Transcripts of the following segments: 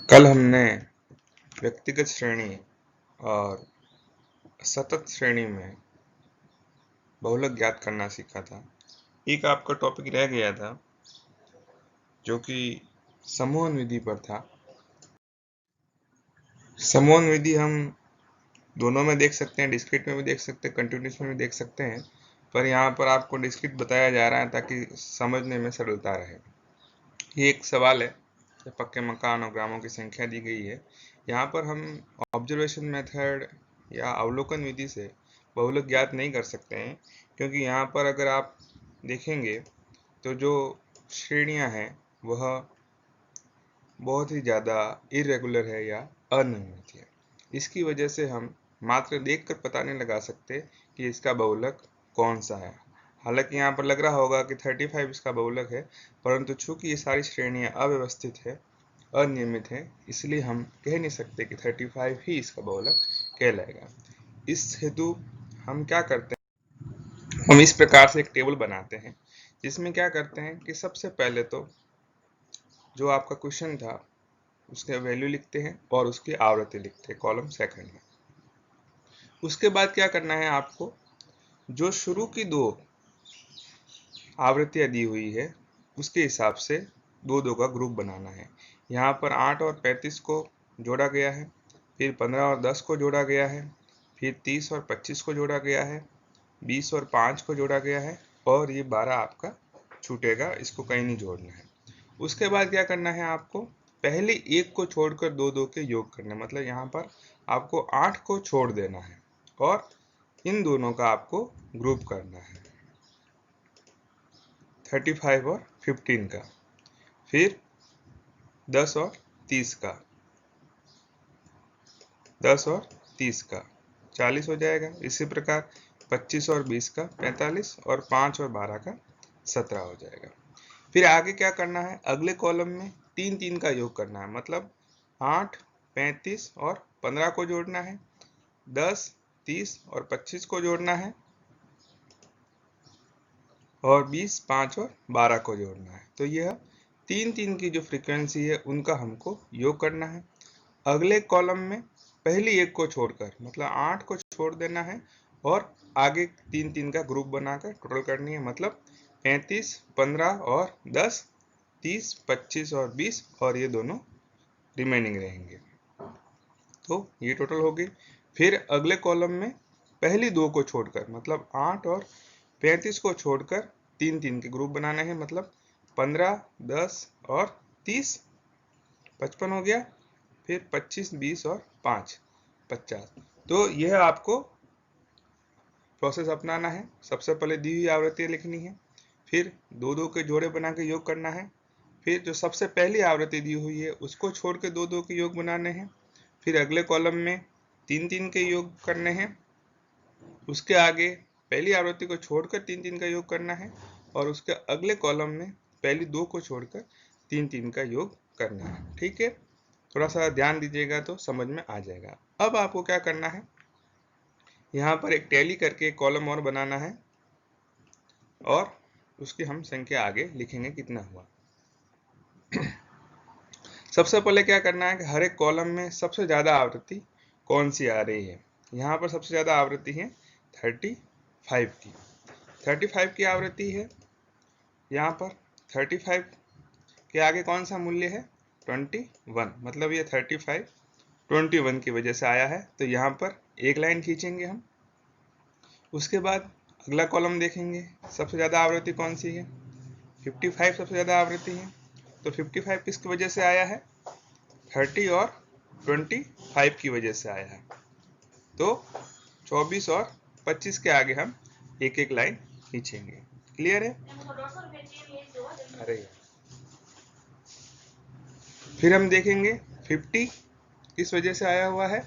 कल हमने व्यक्तिगत श्रेणी और सतत श्रेणी में बहुलक ज्ञात करना सीखा था। एक आपका टॉपिक रह गया था जो कि समूहन विधि पर था। समूहन विधि हम दोनों में देख सकते हैं, डिस्क्रीट में भी देख सकते हैं, कंटिन्यूस में भी देख सकते हैं, पर यहाँ पर आपको डिस्क्रीट बताया जा रहा है ताकि समझने में सरलता रहे। ये एक सवाल है, पक्के मकान और ग्रामों की संख्या दी गई है। यहाँ पर हम ऑब्जर्वेशन मेथड या अवलोकन विधि से बहुलक ज्ञात नहीं कर सकते हैं, क्योंकि यहाँ पर अगर आप देखेंगे तो जो श्रेणियाँ हैं वह बहुत ही ज़्यादा इरेगुलर है या अनियमित है। इसकी वजह से हम मात्र देखकर पता नहीं लगा सकते कि इसका बहुलक कौन सा है। हालांकि यहाँ पर लग रहा होगा कि 35 इसका बहुलक है, परंतु चूंकि ये सारी श्रेणियाँ अव्यवस्थित है, अनियमित है, इसलिए हम कह नहीं सकते कि 35 ही इसका बहुलक कहलाएगा। इस हेतु हम क्या करते हैं, हम इस प्रकार से एक टेबल बनाते हैं जिसमें क्या करते हैं कि सबसे पहले तो जो आपका क्वेश्चन था उसके वैल्यू लिखते हैं और उसकी आवृत्ति लिखते हैं कॉलम सेकंड में। उसके बाद क्या करना है, आपको जो शुरू की दो आवृत्तियां दी हुई है उसके हिसाब से दो का ग्रुप बनाना है। यहाँ पर 8 और 35 को जोड़ा गया है, फिर 15 और 10 को जोड़ा गया है, फिर 30 और 25 को जोड़ा गया है, 20 और 5 को जोड़ा गया है, और ये 12 आपका छूटेगा, इसको कहीं नहीं जोड़ना है। उसके बाद क्या करना है, आपको पहले एक को छोड़कर दो के योग करने, मतलब यहाँ पर आपको 8 को छोड़ देना है और इन दोनों का आपको ग्रुप करना है, 35 और 15 का, फिर 10 और 30 का, 10 और 30 का 40 हो जाएगा। इसी प्रकार 25 और 20 का 45 और 5 और 12 का 17 हो जाएगा। फिर आगे क्या करना है, अगले कॉलम में 3 का योग करना है, मतलब 8, 35 और 15 को जोड़ना है, 10, 30 और 25 को जोड़ना है, और 20, 5 और 12 को जोड़ना है। तो यह 3 की जो फ्रीक्वेंसी है उनका हमको योग करना है। अगले कॉलम में पहली एक को छोड़कर, मतलब 8 को छोड़ देना है और आगे 3 का ग्रुप बनाकर टोटल करनी है, मतलब 35, 15 और 10, 30, 25 और 20, और ये दोनों रिमेनिंग रहेंगे। तो ये टोटल हो गई। फिर अगले कॉलम में पहली दो को छोड़कर, मतलब 8 और 35 को छोड़कर 3 के ग्रुप बनाने हैं, मतलब 15, 10 और 30, 55 हो गया, फिर 25, 20 और 5, 50। तो यह आपको प्रोसेस अपनाना है। सबसे पहले दी हुई आवृत्ति लिखनी है, फिर दो के जोड़े बना के योग करना है, फिर जो सबसे पहली आवृत्ति दी हुई है उसको छोड़ के दो के योग बनाने हैं, फिर अगले कॉलम में 3 के योग करने हैं, उसके आगे पहली आवृत्ति को छोड़कर 3 का योग करना है, और उसके अगले कॉलम में पहली दो को छोड़कर 3 का योग करना है। ठीक है, थोड़ा सा ध्यान दीजिएगा तो समझ में आ जाएगा। अब आपको क्या करना है, यहाँ पर एक टैली करके एक कॉलम और बनाना है और उसकी हम संख्या आगे लिखेंगे कितना हुआ। सबसे पहले क्या करना है कि हर एक कॉलम में सबसे ज़्यादा आवृत्ति कौन सी आ रही है। यहाँ पर सबसे ज़्यादा आवृत्ति है 35 की, 35 की आवृत्ति है। यहाँ पर 35 के आगे कौन सा मूल्य है, 21, मतलब ये 35 21 की वजह से आया है, तो यहाँ पर एक लाइन खींचेंगे हम। उसके बाद अगला कॉलम देखेंगे, सबसे ज़्यादा आवृत्ति कौन सी है, 55 सबसे ज़्यादा आवृत्ति है, तो 55 किसकी वजह से आया है, 30 और 25 की वजह से आया है। तो 24 और 25 के आगे हम एक एक लाइन खींचेंगे। क्लियर है? अरे फिर हम देखेंगे 50 किस वजह से आया हुआ है,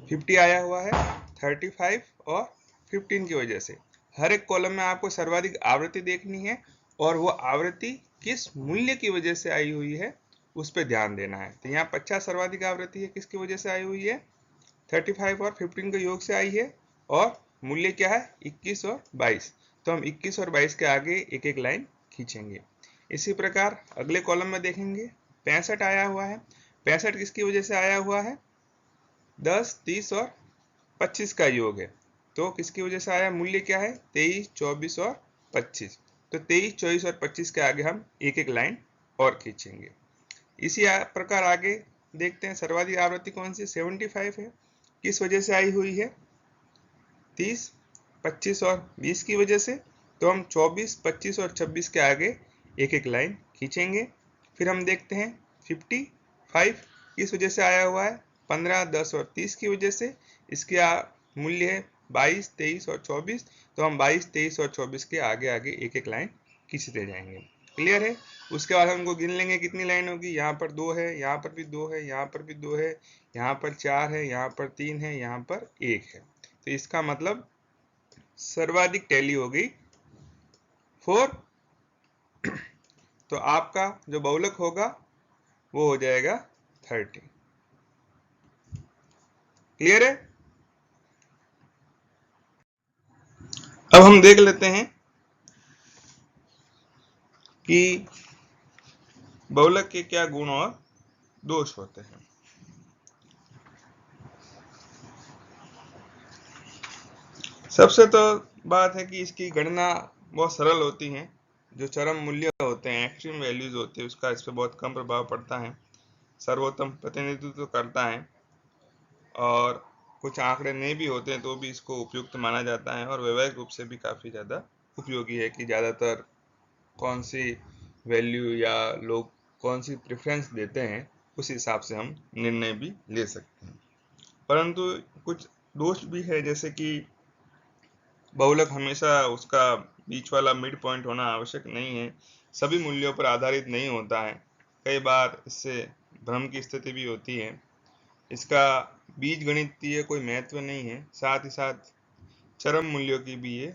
50 आया हुआ है 35 और 15 की वजह से। हर एक कॉलम में आपको सर्वाधिक आवृत्ति देखनी है और वो आवृत्ति किस मूल्य की वजह से आई हुई है उस पर ध्यान देना है। तो यहाँ 50 सर्वाधिक आवृत्ति है, किसकी वजह से आई हुई है, 35 और 15 के योग से आई है, और मूल्य क्या है 21 और 22, तो हम 21 और 22 के आगे एक एक लाइन खींचेंगे। इसी प्रकार अगले कॉलम में देखेंगे 65 आया हुआ है। 65 किसकी वजह से आया हुआ है? 10, 30 और 25 का योग है। तो किसकी वजह से आया? मूल्य क्या है? 23, 24 और 25। तो 23, 24 और 25 के आगे हम एक एक लाइन और खींचेंगे। इसी प्रकार आगे देखते हैं, सर्वाधिक आवृत्ति कौन सी? 75 है। किस वजह से आई हुई है? 30, 25 और 20 की वजह से। तो हम 24, 25 और 26 के आगे एक एक लाइन खींचेंगे। फिर हम देखते हैं 55 किस वजह से आया हुआ है? 15, 10 और 30 की वजह से। इसके मूल्य है 22, 23 और 24। तो हम 22, 23 और 24 के आगे आगे एक एक लाइन खींचते जाएंगे। क्लियर है? उसके बाद हमको गिन लेंगे कितनी लाइन होगी। यहाँ पर 2 है, यहाँ पर भी 2 है, यहाँ पर भी 2 है, यहाँ पर 4 है, यहाँ पर 3 है, यहाँ पर 1 है। तो इसका मतलब सर्वाधिक टैली हो गई 4। तो आपका जो बहुलक होगा वो हो जाएगा 30। क्लियर है? अब हम देख लेते हैं कि बहुलक के क्या गुण और दोष होते हैं। सबसे तो बात है कि इसकी गणना बहुत सरल होती है। जो चरम मूल्य होते हैं, एक्सट्रीम वैल्यूज होती है, उसका इस पर बहुत कम प्रभाव पड़ता है। सर्वोत्तम प्रतिनिधित्व करता है और कुछ आंकड़े नहीं भी होते हैं तो भी इसको उपयुक्त माना जाता है और वैवाहिक रूप से भी काफ़ी ज़्यादा उपयोगी है कि ज़्यादातर कौन सी वैल्यू या लोग कौन सी प्रेफरेंस देते हैं उस हिसाब से हम निर्णय भी ले सकते हैं। परंतु कुछ दोष भी है, जैसे कि बहुलक हमेशा उसका बीच वाला मिड पॉइंट होना आवश्यक नहीं है, सभी मूल्यों पर आधारित नहीं होता है। कई बार इससे भ्रम की स्थिति भी होती है। इसका बीज गणितीय कोई महत्व नहीं है, साथ ही साथ चरम मूल्यों की भी ये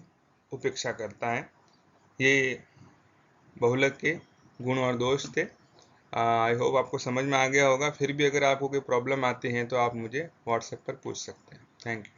उपेक्षा करता है। ये बहुलक के गुण और दोष थे। आई होप आपको समझ में आ गया होगा। फिर भी अगर आपको कोई प्रॉब्लम आती है तो आप मुझे व्हाट्सएप पर पूछ सकते हैं। Thank you.